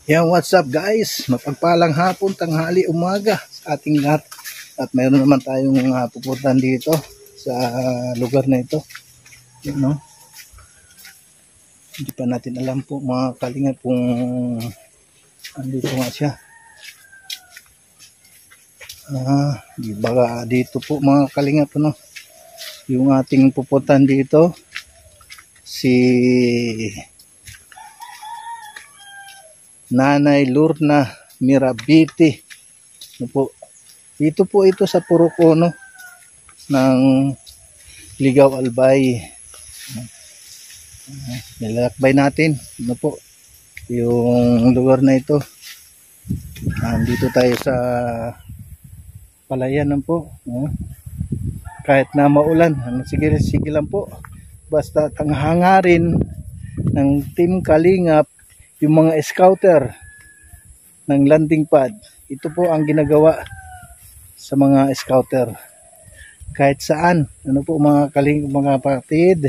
Yan, what's up guys? Mapagpalang hapon, tanghali, umaga sa ating lahat. At mayroon naman tayong pupuntahan dito sa lugar na ito. Yan, no? Hindi pa natin alam po mga kalingap kung andito nga siya. Baka dito po mga kalingap, no? Yung ating pupuntahan dito, si Nanay Lorna Mirabiti. Ano po? Dito po ito sa Purucono ng Ligaw Albay. Nilalakbay natin. Ano po? Yung lugar na ito. Dito tayo sa palayan po. Kahit na maulan, sige lang po. Basta ang hangarin ng Team Kalingap, yung mga scouter ng landing pad, ito po ang ginagawa sa mga scouter kahit saan, ano po mga kalingap, mga kapatid.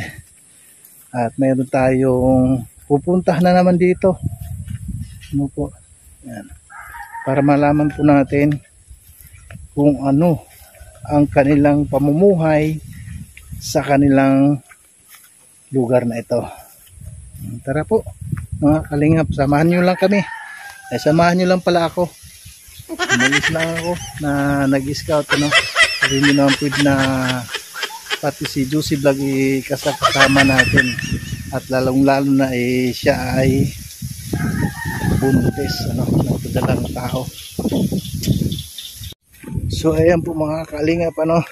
At mayroon tayong pupuntahan na naman dito, ano po, yan, para malaman po natin kung ano ang kanilang pamumuhay sa kanilang lugar na ito. Tara po mga kalingap, samahan nyo lang kami. Samahan nyo lang pala ako. Umalis lang ako na nag-scout, ano. Sabi nyo naman pwede na pati si Juicy Vlog kasama natin. At lalong lalo na siya ay buntis, ano, nagpadalang tao. So ayan po mga kalingap, ano,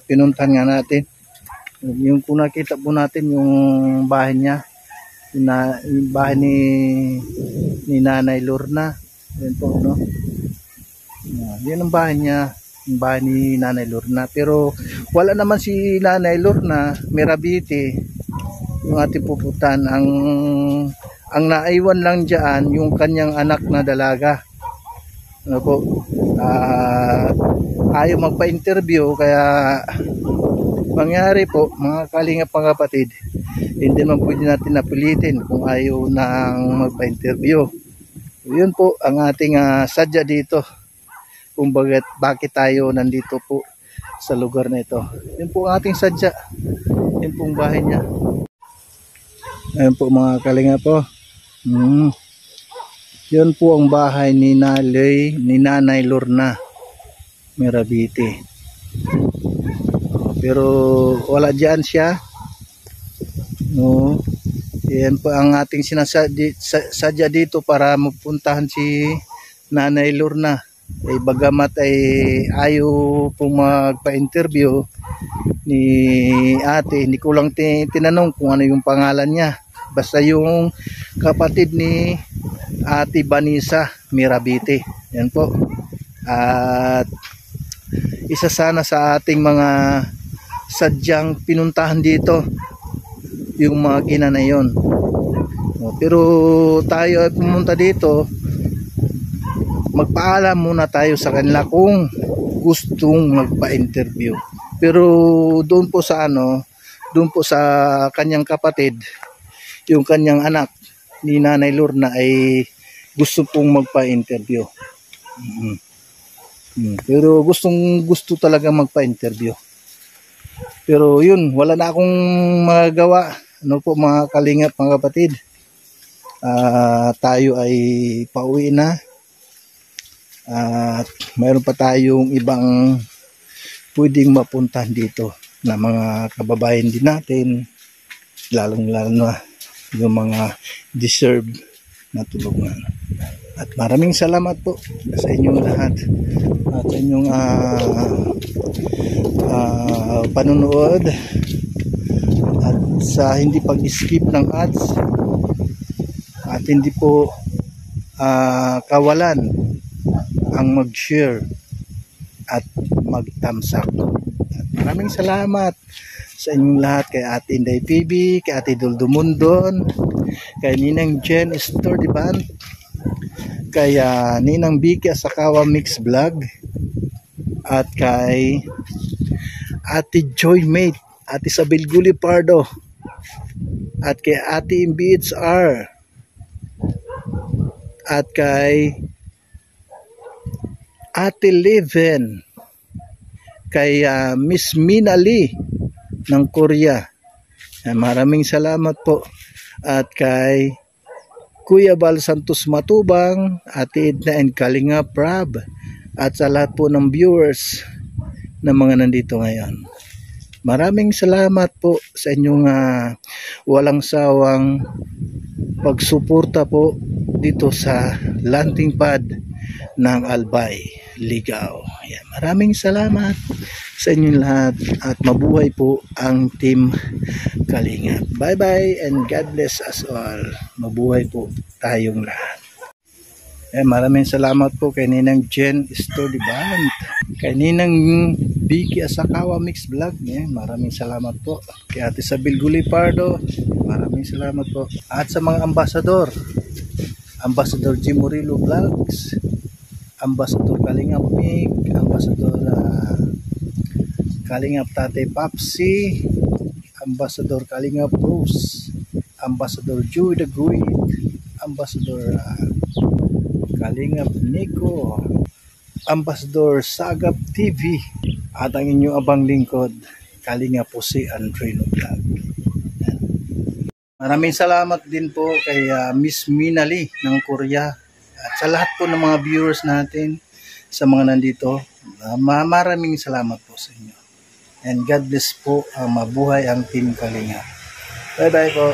pinuntahan nga natin. Yung kung nakita po natin yung bahay niya, yung bahay ni Nanay Lorna. Yan po, no? Yan ang bahay niya, yung bahay ni Nanay Lorna. Pero wala naman si Nanay Lorna Mirabiti, yung ating pupuntahan. Ang naiwan lang dyan yung kanyang anak na dalaga. Ano po? Ayaw magpa-interview, kaya mangyari po mga kalingap, mga kapatid, hindi man pwede natin napilitin kung ayaw nang magpa-interview. Yun po ang ating sadya dito, kung bakit tayo nandito po sa lugar na ito. Yun po ang ating sadya. Yun pong bahay niya. Ayun po mga kalingap po. Yun po ang bahay ni Nanay Lorna Mirabiti. Pero wala dyan siya. No. Yan po ang ating sinasadya dito para mapuntahan si Nanay Lorna. Bagamat ay ayaw po magpa-interview ni ate, hindi ko lang tinanong kung ano yung pangalan niya. Basta yung kapatid ni Ate Vanessa Mirabiti. Yan po. At isa sana sa ating mga sadyang pinuntahan dito yung mga ginana yon. Pero tayo ay pumunta dito, magpaalam muna tayo sa kanila kung gustong magpa-interview. Pero doon po sa doon po sa kanyang kapatid, yung kanyang anak ni Nanay Lorna ay gusto pong magpa-interview. Pero gusto talaga magpa-interview. Pero yun, wala na akong magagawa. Ano po mga kalingap, mga kapatid, tayo ay pauwi na. At mayroon pa tayong ibang pwedeng mapuntahan dito na mga kababayan din natin, lalong lalo na yung mga deserve na tulungan. At maraming salamat po sa inyong lahat at sa inyong panunood at sa hindi pag-skip ng ads at hindi po kawalan ang mag-share at mag-thumbs up. At maraming salamat sa inyong lahat, kay Ate Inday PB, kay Ate Duldumundon, kay Ninang Jen Estordiban, kay Ninang Vicky Asakawa Mix Vlog, at kay Ate Joy Mate, Ate Isabel Guli Pardo, at kay Ate MBHR, at kay Ate Leven, kay Miss Mina Lee ng Korea. Maraming salamat po. At kay Kuya Bal Santos Matubang, Ate Edna and Kalinga Prab, at sa lahat po ng viewers na mga nandito ngayon. Maraming salamat po sa inyong walang sawang pagsuporta po dito sa landing pad ng Albay, Ligao. Yan. Maraming salamat sa inyong lahat at mabuhay po ang Team Kalingap. Bye bye and God bless us all. Mabuhay po tayong lahat. Maraming salamat po kay Ninang Jen Story Band, kay Ninang Vicky Asakawa Mix Vlog. Maraming salamat po kay Ate Sabil Gulipardo. Maraming salamat po. At sa mga ambasador, Ambassador Jim Murillo Vlogs, Ambassador Kalingap Mick, Ambassador Kalingap Tate Papsi, Ambassador Kalingap Bruce, Ambassador Joey the Great, Ambassador Kalingap Nico, Ambassador Sagap TV, at ang inyong abang lingkod, Kalingap po si Andreno Vlog. Maraming salamat din po kay Miss Mina Lee ng Korea at sa lahat po ng mga viewers natin, sa mga nandito. Maraming salamat po sa inyo. And God bless po, mabuhay ang Team Kalingap. Bye bye po.